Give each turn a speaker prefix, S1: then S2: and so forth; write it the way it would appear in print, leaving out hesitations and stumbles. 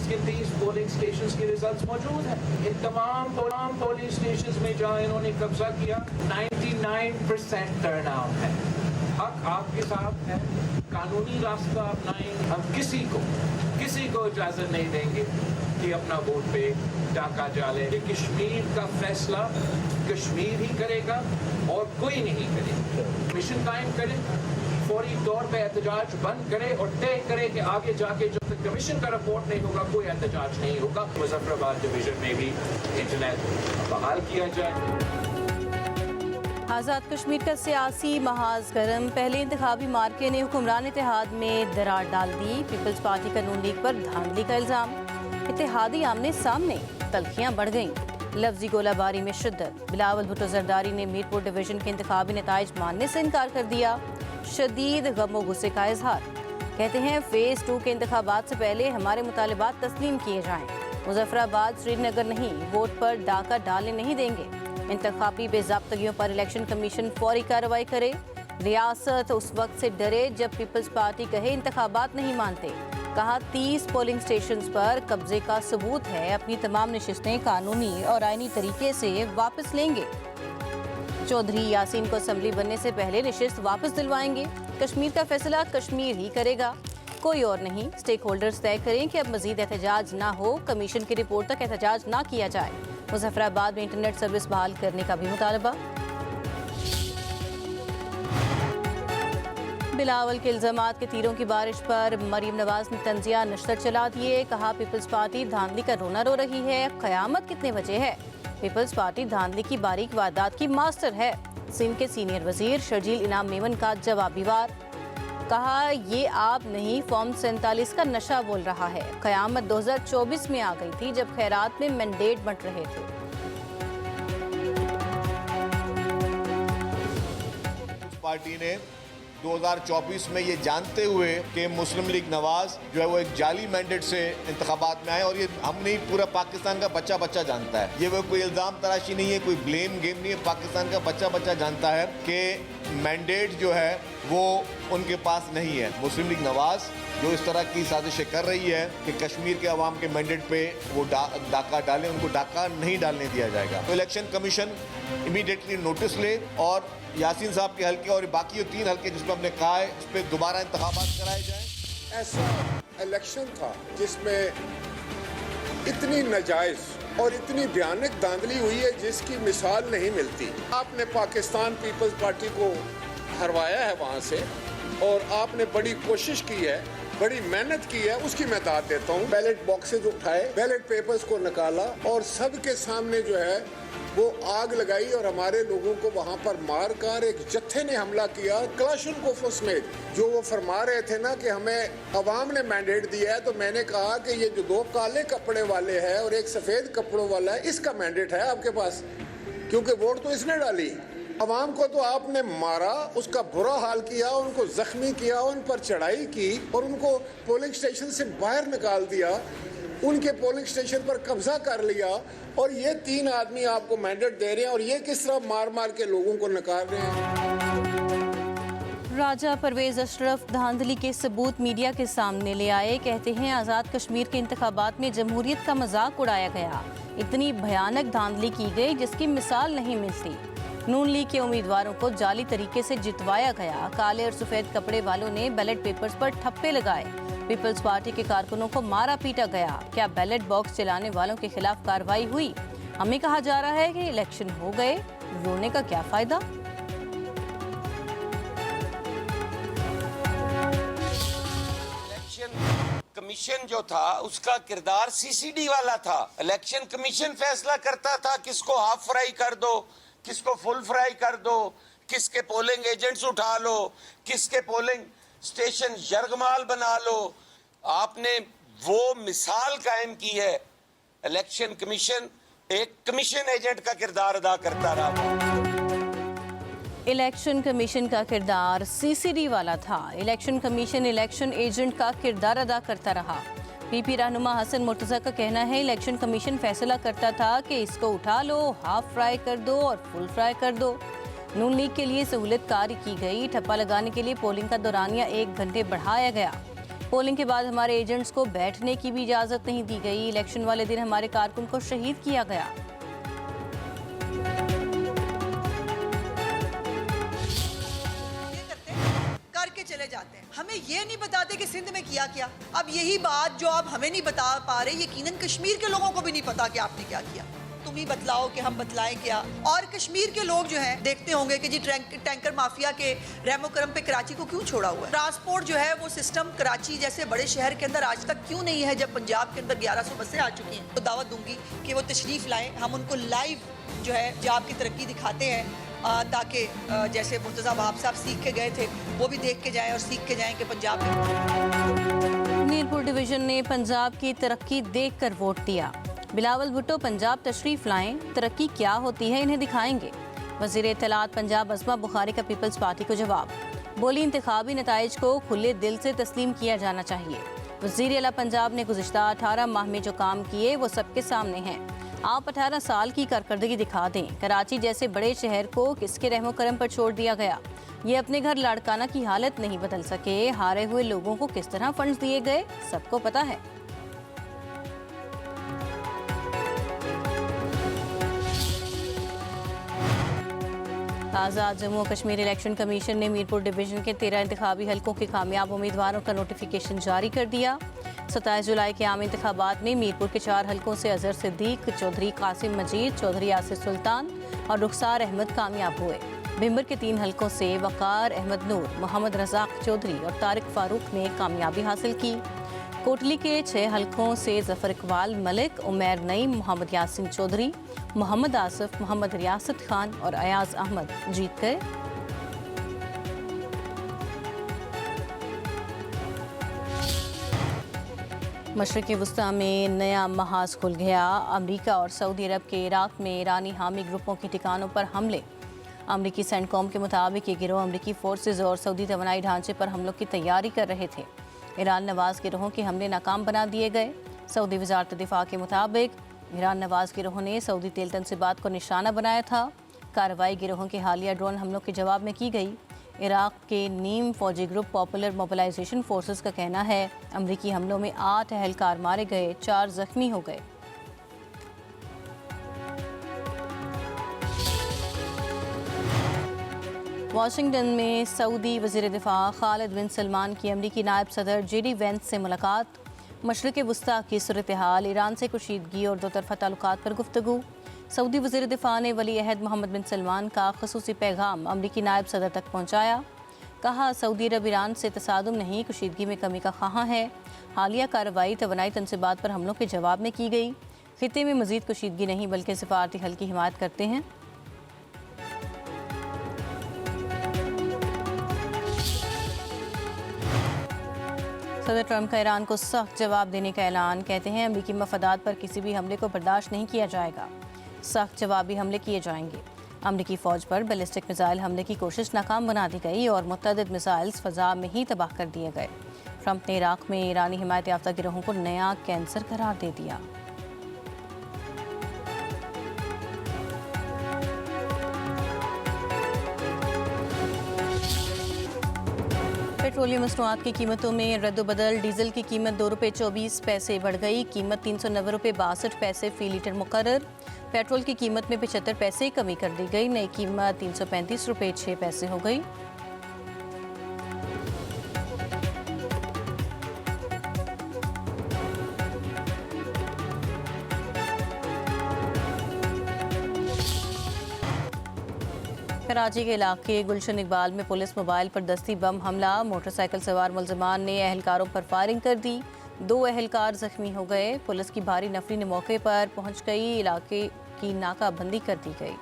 S1: के 30 polling station के result मौजूद हैं। इन तमाम पोलिंग स्टेशन में जहाँ इन्होंने कब्जा किया 99% टर्नआउट है। हक आपके साथ है, कानूनी रास्ता अपनाएं। हम किसी को इजाजत नहीं देंगे कि अपना वोट पे डाका डाले। कश्मीर का फैसला कश्मीर ही करेगा और कोई नहीं करेगा। मिशन कायम करें, फौरी तौर पे एहतजाज बंद करे और तय करे कि आगे जाके जब तक कमीशन का रिपोर्ट नहीं होगा कोई एहतजाज नहीं होगा। मुजफ्फराबाद डिवीजन में भी इंटरनेट बहाल किया जाए।
S2: आज़ाद कश्मीर का सियासी महाज गर्म। पहले इंतखाबी मार्के ने हुक्मरान इत्तेहाद में दरार डाल दी। पीपल्स पार्टी का नून लीग पर धांधली का इल्ज़ाम। इत्तेहादी आमने सामने, तल्खियाँ बढ़ गईं। लफ्जी गोलाबारी में शिद्दत। बिलावल भुट्टो जरदारी ने मीरपुर डिवीजन के इंतखाबी नताइज मानने से इनकार कर दिया। शदीद गमो गुस्से का इजहार। कहते हैं फेज़ 2 के इंतखाबात से पहले हमारे मुतालिबात तस्लीम किए जाएँ। मुजफ्फराबाद श्रीनगर नहीं, वोट पर डाका डालने नहीं देंगे। इंतखाबी बेज़ाब्तगियों पर इलेक्शन कमीशन फौरी कार्रवाई करे। रियासत उस वक्त से डरे जब पीपल्स पार्टी कहे इंतखाबात नहीं मानते। कहा 30 पोलिंग स्टेशंस पर कब्जे का सबूत है। अपनी तमाम नशिस्तें कानूनी और आईनी तरीके से वापस लेंगे। चौधरी यासीन को असम्बली बनने से पहले नशिस्त वापस दिलवाएंगे। कश्मीर का फैसला कश्मीर ही करेगा, कोई और नहीं। स्टेक होल्डर्स तय करें कि अब मजीद एहतजाज ना हो। कमीशन की रिपोर्ट तक एहतजाज ना किया जाए। मुजफ्फराबाद में इंटरनेट सर्विस बहाल करने का भी मुतालबा। बिलावल के इल्जामात के तीरों की बारिश पर मरीम नवाज ने तंजिया नश्तर चला दिए। कहा पीपल्स पार्टी धांधली का रोना रो रही है, क़यामत कितने बजे है। पीपल्स पार्टी धांधली की बारीक वारदात की मास्टर है। सिंध के सीनियर वजीर शर्जील इनाम मेमन का जवाबी वार। कहा ये आप नहीं, फॉर्म 47 का नशा बोल रहा है। क़यामत 2024 में आ गई थी जब खैरात में मैंडेट बंट रहे थे।
S3: पार्टी ने 2024 में ये जानते हुए कि मुस्लिम लीग नवाज जो है वो एक जाली मैंडेट से इंतखाबात में आए, और ये हम नहीं पूरा पाकिस्तान का बच्चा जानता है। ये वो कोई इल्ज़ाम तराशी नहीं है, कोई ब्लेम गेम नहीं है। पाकिस्तान का बच्चा जानता है कि मैंडेट जो है वो उनके पास नहीं है। मुस्लिम लीग नवाज जो इस तरह की साजिशें कर रही है कि कश्मीर के अवाम के मैंडेट पे वो डाका डालें, उनको डाका नहीं डालने दिया जाएगा। तो इलेक्शन कमीशन इमीडिएटली नोटिस ले और यासीन साहब के हल्के और बाकी 3 हल्के जिसमें हमने कहा है इस पर दोबारा इंतखाबात कराए जाएं।
S4: ऐसा इलेक्शन था जिसमें इतनी नाजायज और इतनी भयानक धांधली हुई है जिसकी मिसाल नहीं मिलती। आपने पाकिस्तान पीपल्स पार्टी को हरवाया है वहाँ से, और आपने बड़ी कोशिश की है, बड़ी मेहनत की है, उसकी मैं दाद देता हूँ। बैलेट बॉक्सेज उठाए, बैलेट पेपर्स को निकाला और सबके सामने जो है वो आग लगाई और हमारे लोगों को वहाँ पर मार कर एक जत्थे ने हमला किया। क्लाशनकोफ समेत जो वो फरमा रहे थे ना कि हमें अवाम ने मैंडेट दिया है, तो मैंने कहा कि ये जो 2 काले कपड़े वाले हैं और एक सफ़ेद कपड़ों वाला है, इसका मैंडेट है आपके पास, क्योंकि वोट तो इसने डाली। अवाम को तो आपने मारा, उसका बुरा हाल किया, उनको जख्मी किया, उन पर चढ़ाई की और उनको पोलिंग स्टेशन से बाहर निकाल दिया, उनके पोलिंग स्टेशन पर कब्जा कर लिया, और ये 3 आदमी आपको मैंडेट दे रहे हैं और ये किस तरह मार मार के लोगों को निकाल रहे हैं।
S2: राजा परवेज अशरफ धांधली के सबूत मीडिया के सामने ले आए। कहते हैं आज़ाद कश्मीर के इंतखाबात में जमहूरियत का मजाक उड़ाया गया। इतनी भयानक धांधली की गई जिसकी मिसाल नहीं मिलती। नून लीग के उम्मीदवारों को जाली तरीके से जितवाया गया। काले और सफेद कपड़े वालों ने बैलेट पेपर्स पर ठप्पे लगाए। पीपल्स पार्टी के कारकुनों को मारा पीटा गया। क्या बैलेट बॉक्स चलाने वालों के खिलाफ कार्रवाई हुई? हमें कहा जा रहा है कि इलेक्शन हो गए, रोने का क्या फायदा।
S5: कमीशन जो था उसका किरदार सीसीडी वाला था। इलेक्शन कमीशन फैसला करता था किसको हाफ फ्राई कर दो, किसको फुल फ्राई कर दो, किसके पोलिंग एजेंट्स उठा लो, किसके पोलिंग स्टेशन यरगमाल बना लो। आपने वो मिसाल कायम की है। इलेक्शन कमीशन एक कमीशन एजेंट का किरदार अदा करता रहा।
S2: इलेक्शन कमीशन का किरदार सीसीडी वाला था। इलेक्शन कमीशन इलेक्शन एजेंट का किरदार अदा करता रहा। पीपी रहनुमा हसन मुर्तज़ा का कहना है इलेक्शन कमीशन फैसला करता था कि इसको उठा लो, हाफ फ्राई कर दो और फुल फ्राई कर दो। नून लीग के लिए सहूलत कारी की गई। ठप्पा लगाने के लिए पोलिंग का दौरानिया 1 घंटे बढ़ाया गया। पोलिंग के बाद हमारे एजेंट्स को बैठने की भी इजाजत नहीं दी गई। इलेक्शन वाले दिन हमारे कारकुन को शहीद किया गया।
S6: करके चले जाते हैं, हमें ये नहीं बताते कि सिंध में किया क्या। अब यही बात जो आप हमें नहीं बता पा रहे, यकीनन कश्मीर के लोगों को भी नहीं पता कि आपने क्या किया। तुम ही बतलाओ कि हम बतलाएं क्या। और कश्मीर के लोग जो हैं देखते होंगे कि जी टैंकर माफिया के रहमो करम पे कराची को क्यों छोड़ा हुआ है। ट्रांसपोर्ट जो है वो सिस्टम कराची जैसे बड़े शहर के अंदर आज तक क्यों नहीं है, जब पंजाब के अंदर 1100 बसें आ चुकी हैं। तो दावत दूंगी कि वो तशरीफ लाएं, हम उनको लाइव जो है पंजाब की तरक्की दिखाते हैं, ताकि जैसे मुर्तज़ा वहाब साहब सीख के गए थे वो भी देख के जाएं और सीख के जाएं कि पंजाब में।
S2: मीरपुर डिवीजन ने पंजाब की तरक्की देखकर वोट दिया। बिलावल भुट्टो पंजाब तशरीफ लाएं, तरक्की क्या होती है इन्हें दिखाएंगे। वज़ीर इत्तलात पंजाब अज़मा बुखारी का पीपल्स पार्टी को जवाब। बोली इंतखाबी नताइज को खुले दिल से तस्लीम किया जाना चाहिए। वज़ीर आला पंजाब ने गुज़िश्ता 18 माह में जो काम किए वो सबके सामने हैं। आप 18 साल की कारकर्दगी दिखा दें। कराची जैसे बड़े शहर को किसके रहमो करम पर छोड़ दिया गया। ये अपने घर लाड़काना की हालत नहीं बदल सके। हारे हुए लोगों को किस तरह फंड्स दिए गए सबको पता है। आज़ाद जम्मू कश्मीर इलेक्शन कमीशन ने मीरपुर डिवीजन के 13 इंतखाबी हलकों के कामयाब उम्मीदवारों का नोटिफिकेशन जारी कर दिया। 27 जुलाई के आम इंतखाबात में मीरपुर के 4 हलकों से अजहर सिद्दीक, चौधरी कासिम मजीद, चौधरी आसिफ सुल्तान और रुखसार अहमद कामयाब हुए। भिम्बर के 3 हलकों से वकार अहमद नूर, मोहम्मद रज़ाक चौधरी और तारिक फारूक ने कामयाबी हासिल की। कोटली के 6 हलकों से जफर इकबाल मलिक, उमैर नईम, मोहम्मद यासिन चौधरी, मोहम्मद आसिफ, मोहम्मद रियासत खान और अयाज अहमद जीत गए। मशरिक़ वस्ता में नया महाज खुल गया। अमरीका और सऊदी अरब के इराक में ईरानी हामी ग्रुपों के ठिकानों पर हमले। अमरीकी सेंटकॉम के मुताबिक ये गिरोह अमरीकी फोर्सेज और सऊदी तवानाई ढांचे पर हमलों की तैयारी कर रहे थे। ईरान नवाज गिरोहों के हमले नाकाम बना दिए गए। सऊदी वजारत दिफा के मुताबिक ईरान नवाज गिरोह ने सऊदी तेल तनसीबात को निशाना बनाया था। कार्रवाई गिरोहों के हालिया ड्रोन हमलों के जवाब में की गई। इराक के नीम फौजी ग्रुप पॉपुलर मोबिलाइजेशन फोर्सेस का कहना है अमरीकी हमलों में 8 अहलकार मारे गए, 4 जख्मी हो गए। वाशिंगटन में सऊदी वज़ीर दिफा खालिद बिन सलमान की अमरीकी नायब सदर जेडी वेंस से मुलाकात। मशरिक़ वस्ता की सूरत हाल, ईरान से कुशीदगी और दो तरफ़ा ताल्लुकात पर गुफ्तगू। सऊदी वज़ीर दिफा ने वली अहद मोहम्मद बिन सलमान का ख़ुसूसी पैगाम अमरीकी नायब सदर तक पहुँचाया। कहा सऊदी अरब ईरान से तसादुम नहीं, कुशीदगी में कमी का ख़्वाह है। हालिया कार्रवाई तवानाई तनसीबात पर हमलों के जवाब में की गई। खित्ते में मज़ीद कुशीदगी नहीं बल्कि सिफारती हल की हिमायत करते हैं। सदर ट्रंप का ईरान को सख्त जवाब देने का ऐलान। कहते हैं अमरीकी मफादात पर किसी भी हमले को बर्दाश्त नहीं किया जाएगा। सख्त जवाबी हमले किए जाएंगे। अमरीकी फ़ौज पर बैलिस्टिक मिसाइल हमले की कोशिश नाकाम बना दी गई और मुतअद्दिद मिसाइल्स फ़ज़ा में ही तबाह कर दिए गए। ट्रंप ने इराक में ईरानी हिमायत याफ्ता गिरोहों को नया कैंसर करार दे दिया। पेट्रोलियम मसनूआत की कीमतों में रद्दबदल। डीजल की कीमत 2 रुपये 24 पैसे बढ़ गई। कीमत 390 रुपये 62 पैसे फ़ी लीटर मुकर्रर। पेट्रोल की कीमत में 75 पैसे कमी कर दी गई। नई कीमत 335 रुपये 6 पैसे हो गई। कराची के इलाके गुलशन इकबाल में पुलिस मोबाइल पर दस्ती बम हमला। मोटरसाइकिल सवार मुलजमान ने अहलकारों पर फायरिंग कर दी। 2 अहलकार जख्मी हो गए। पुलिस की भारी नफरी ने मौके पर पहुंच गई। इलाके की नाकाबंदी कर दी गई।